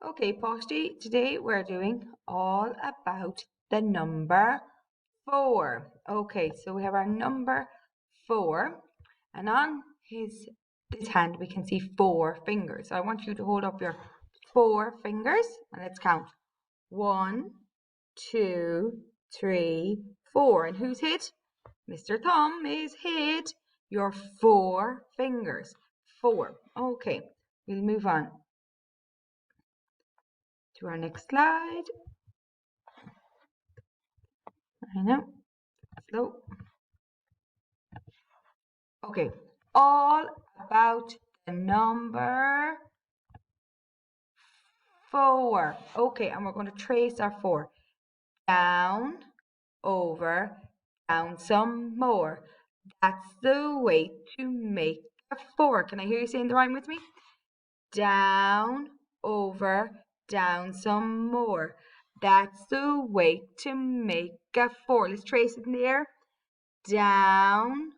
Okay, Posty, today we're doing all about the number 4. Okay, so we have our number 4, and on this hand we can see 4 fingers. So I want you to hold up your 4 fingers and let's count. 1, 2, 3, 4. And who's hit? Mr. Thumb is hit your 4 fingers. 4. Okay, we'll move on to our next slide. I know, slow. Okay, all about the number 4. Okay, and we're going to trace our 4. Down, over, down some more. That's the way to make a 4. Can I hear you saying the rhyme with me? Down, over, down some more. That's the way to make a 4. Let's trace it in the air. Down,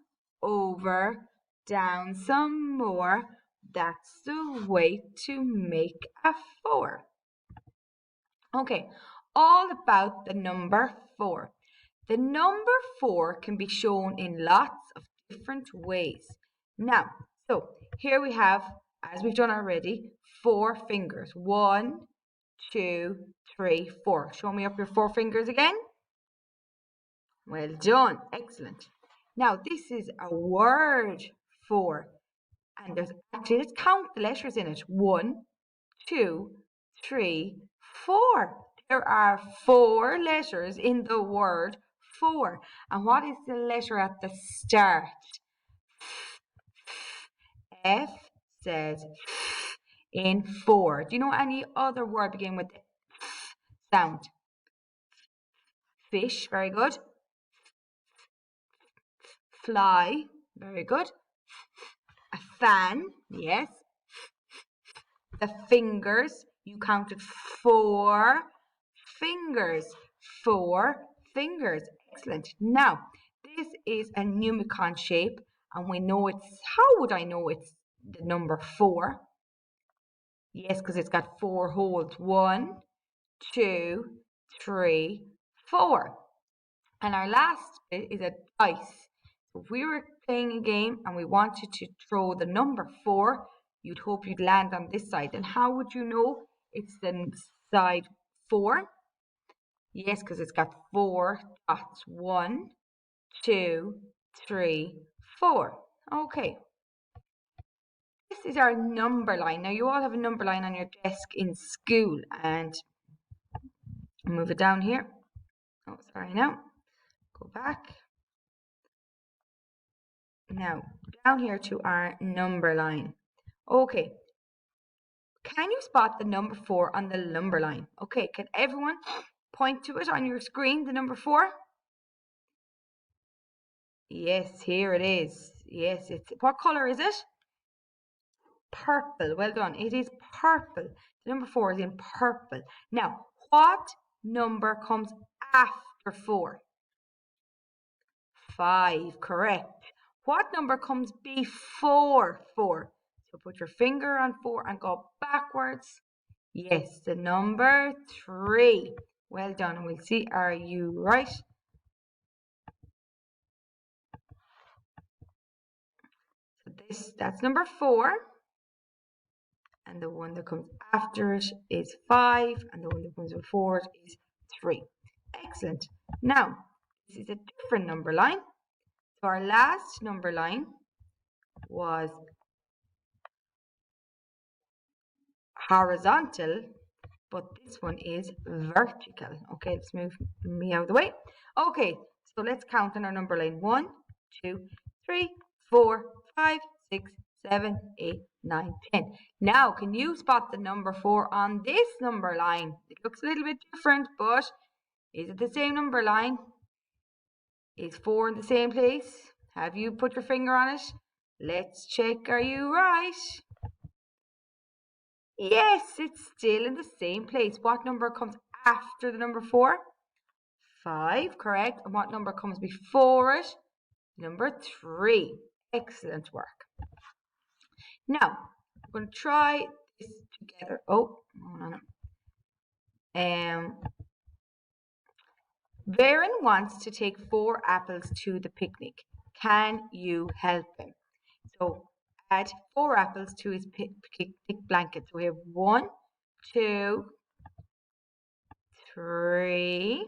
over, down some more. That's the way to make a 4. Okay, all about the number 4. The number 4 can be shown in lots of different ways. Now, so here we have, as we've done already, 4 fingers. 1, 2, 3, 4. Show me up your 4 fingers again. Well done, excellent. Now this is a word 4, and let's count the letters in it. 1, 2, 3, 4. There are 4 letters in the word 4. And what is the letter at the start? F says in 4. Do you know any other word begin with sound? Fish, very good. Fly, very good. A fan, yes. The fingers, you counted 4 fingers. 4 fingers, excellent. Now, this is a numicon shape, and we know how would I know it's the number 4? Yes, because it's got 4 holes. 1, 2, 3, 4. And our last bit is a dice. If we were playing a game and we wanted to throw the number 4, you'd hope you'd land on this side. And how would you know it's the side 4? Yes, because it's got 4 dots. 1, 2, 3, 4. Okay. This is our number line. Now you all have a number line on your desk in school, and I'll move it down here. Oh, sorry, now. Go back. Now, down here to our number line. Okay. Can you spot the number 4 on the number line? Okay, can everyone point to it on your screen, the number 4? Yes, here it is. Yes, what color is it? Purple. Well done. It is purple. The number 4 is in purple. Now, what number comes after 4? 5, correct. What number comes before 4? So put your finger on 4 and go backwards. Yes, the number 3. Well done. And we'll see, are you right? So that's number 4. And the one that comes after it is 5. And the one that comes before it is 3. Excellent. Now, this is a different number line. So our last number line was horizontal, but this one is vertical. Okay, let's move me out of the way. Okay, so let's count on our number line. 1, 2, 3, 4, 5, 6, 7, 8, 9, 10. Now, can you spot the number 4 on this number line? It looks a little bit different, but is it the same number line? Is 4 in the same place? Have you put your finger on it? Let's check, are you right? Yes, it's still in the same place. What number comes after the number 4? 5, correct. And what number comes before it? Number 3. Excellent work. Now, we're going to try this together. Oh, no. Varen wants to take 4 apples to the picnic. Can you help him? So add 4 apples to his picnic blanket. So we have 1, 2, 3,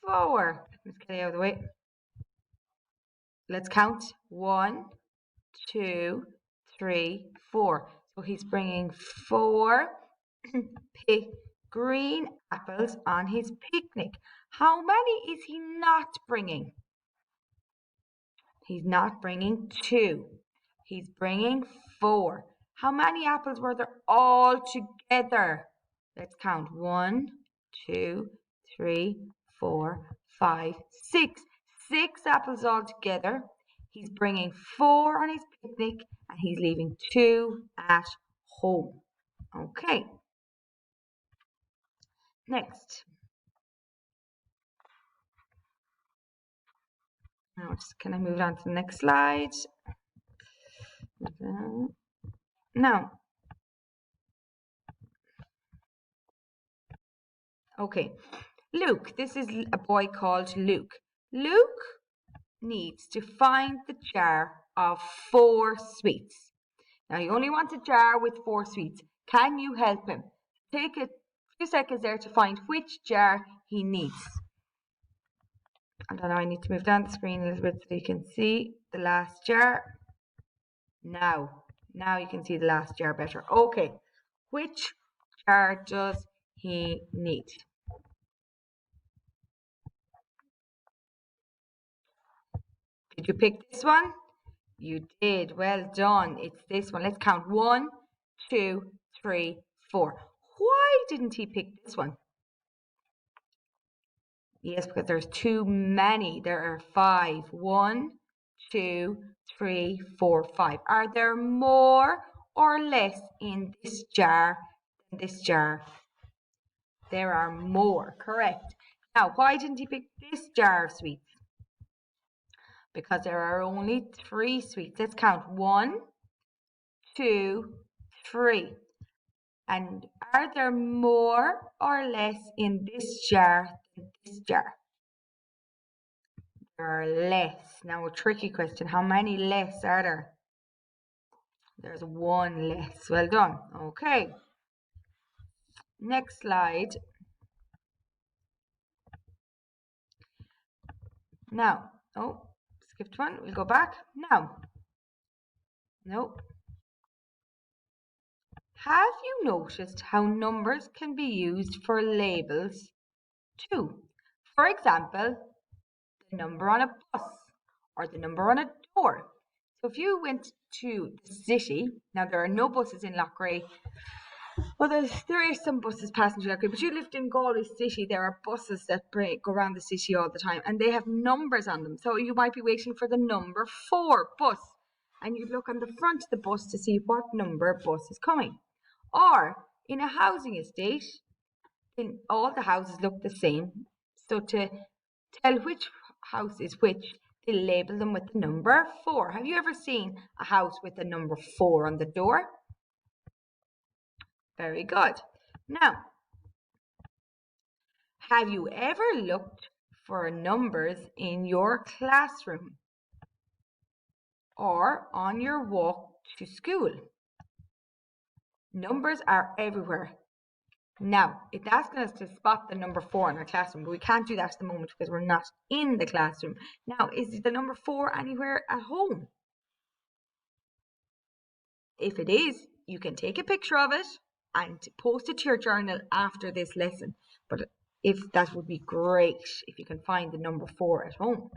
4. Let's get it out of the way. Let's count. 1, 2, 3, 4. So he's bringing 4 green apples on his picnic. How many is he not bringing? He's not bringing 2. He's bringing 4. How many apples were there all together? Let's count. 1, 2, 3, 4, 5, 6. 6 apples all together. He's bringing 4 on his picnic and he's leaving 2 at home. Okay. Next. Now, can I move on to the next slide? Now, okay, Luke, this is a boy called Luke. Luke needs to find the jar of 4 sweets. Now, he only wants a jar with 4 sweets. Can you help him? Take a few seconds there to find which jar he needs. I don't know, I need to move down the screen a little bit so you can see the last jar. Now you can see the last jar better. Okay, which jar does he need? Did you pick this one? You did. Well done. It's this one. Let's count. 1, 2, 3, 4. Why didn't he pick this one? Yes, because there's too many. There are 5. 1, 2, 3, 4, 5. Are there more or less in this jar than this jar? There are more. Correct. Now, why didn't he pick this jar of sweets? Because there are only 3 sweets. Let's count. 1, 2, 3. And are there more or less in this jar than this jar? There are less. Now a tricky question. How many less are there? There's 1 less. Well done. Okay. Next slide. Now, oh, skipped one. We'll go back. Now. Nope. Have you noticed how numbers can be used for labels too? For example, the number on a bus or the number on a door. So if you went to the city, now there are no buses in Loughrea. Well, there is some buses passing through Loughrea, but you lived in Galway City, there are buses that go around the city all the time and they have numbers on them. So you might be waiting for the number 4 bus and you look on the front of the bus to see what number bus is coming. Or in a housing estate, all the houses look the same. So to tell which house is which, they label them with the number 4. Have you ever seen a house with the number 4 on the door? Very good. Now, have you ever looked for numbers in your classroom or on your walk to school? Numbers are everywhere. Now, it's asking us to spot the number 4 in our classroom, but we can't do that at the moment because we're not in the classroom. Now, is the number 4 anywhere at home? If it is, you can take a picture of it and post it to your journal after this lesson. But if that would be great if you can find the number 4 at home.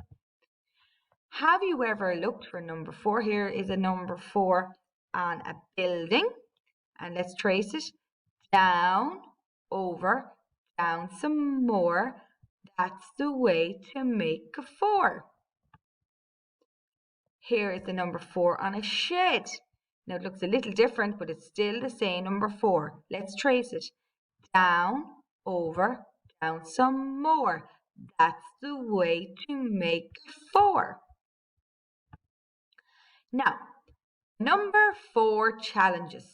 Have you ever looked for number 4? Here is a number 4 on a building. And let's trace it down, over, down some more. That's the way to make a 4. Here is the number 4 on a shed. Now it looks a little different, but it's still the same number 4. Let's trace it. Down, over, down some more. That's the way to make a 4. Now, number 4 challenges.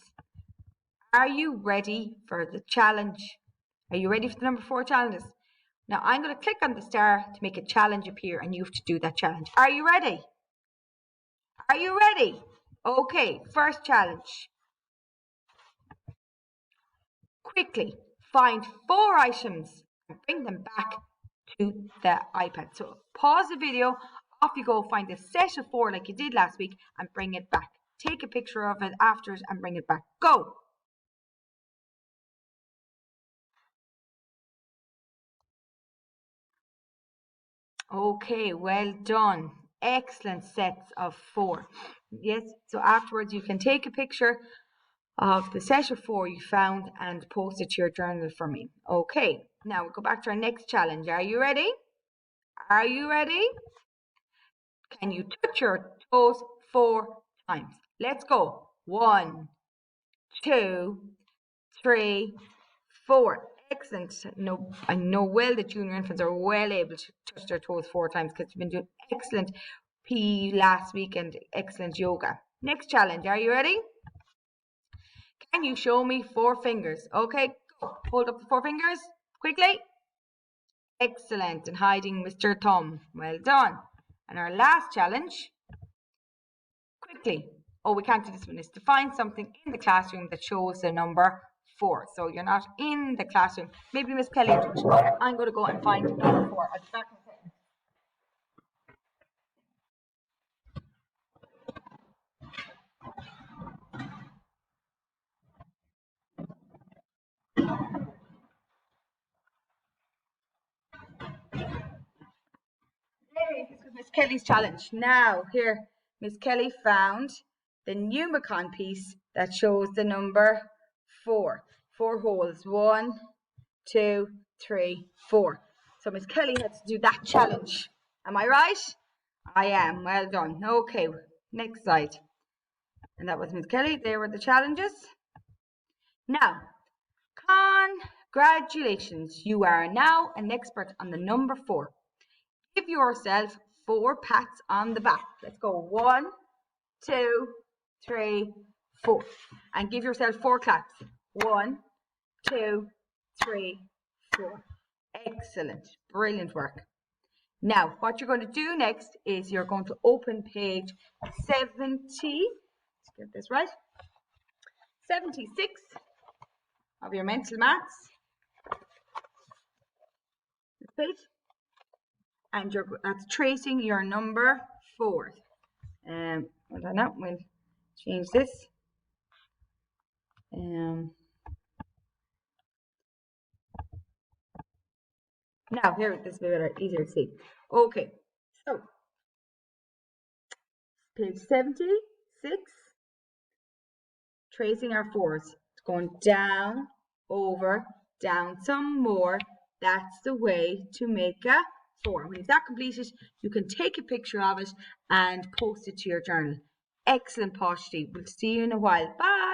Are you ready for the challenge? Are you ready for the number 4 challenges? Now I'm going to click on the star to make a challenge appear and you have to do that challenge. Are you ready? Are you ready? Okay, first challenge. Quickly find 4 items and bring them back to the iPad. So pause the video, off you go, find a set of 4 like you did last week and bring it back. Take a picture of it after it and bring it back. Go! Okay, well done. Excellent sets of 4. Yes, so afterwards you can take a picture of the set of 4 you found and post it to your journal for me. Okay, now we'll go back to our next challenge. Are you ready? Are you ready? Can you touch your toes 4 times? Let's go. 1, 2, 3, 4. Excellent. No, I know well that junior infants are well able to touch their toes 4 times because you've been doing excellent PE last week and excellent yoga. Next challenge. Are you ready? Can you show me 4 fingers? Okay, go. Hold up the 4 fingers quickly. Excellent. And hiding Mr. Thumb. Well done. And our last challenge. Quickly. Oh, we can't do this one. Is to find something in the classroom that shows the number 4. So you're not in the classroom. Maybe Miss Kelly will do it. I'm going to go and find number 4. I'll be back in a second. Hey, this was Miss Kelly's challenge. Now, here, Miss Kelly found the Numicon piece that shows the number 4. 4 holes. 1, 2, 3, 4. So Miss Kelly had to do that challenge. Am I right? I am. Well done. Okay, next slide. And that was Miss Kelly. There were the challenges. Now, congratulations. You are now an expert on the number 4. Give yourself 4 pats on the back. Let's go. 1, 2, 3, 4. And give yourself 4 claps. 1, 2, 3, 4. Excellent. Brilliant work. Now, what you're going to do next is you're going to open page 70. Let's get this right. 76 of your mental maths. This page. And that's tracing your number 4. Hold on now, we'll change this. Now here, this will be better, easier to see. Okay, so page 76, tracing our 4s. It's going down, over, down some more. That's the way to make a 4. When you've that completed, you can take a picture of it and post it to your journal. Excellent, Poshti. We'll see you in a while. Bye.